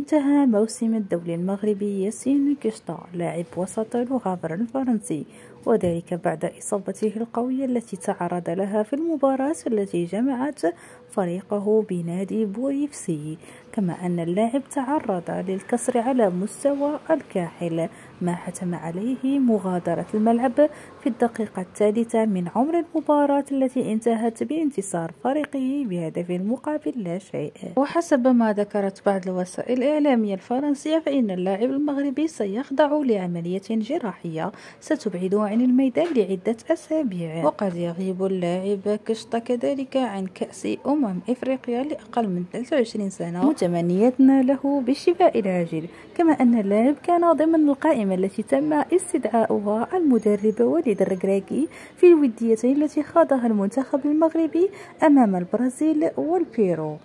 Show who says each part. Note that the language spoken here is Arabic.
Speaker 1: انتهى موسم الدولي المغربي ياسين كشطة لاعب وسط المغامرة الفرنسي، وذلك بعد إصابته القوية التي تعرض لها في المباراة التي جمعت فريقه بنادي بويفسي. كما أن اللاعب تعرض للكسر على مستوى الكاحل، ما حتم عليه مغادرة الملعب في الدقيقة الثالثة من عمر المباراة التي انتهت بانتصار فريقه بهدف مقابل لا شيء. وحسب ما ذكرت بعض الوسائل الإعلامية الفرنسية، فإن اللاعب المغربي سيخضع لعملية جراحية ستبعده عن الميدان لعدة أسابيع، وقد يغيب اللاعب كشطة كذلك عن كأس إفريقيا لأقل من 23 سنة، متمنية له بالشفاء العاجل. كما أن اللاعب كان ضمن القائمة التي تم استدعاؤها المدرب وليد الركراكي في الوديتين التي خاضها المنتخب المغربي أمام البرازيل والبيرو.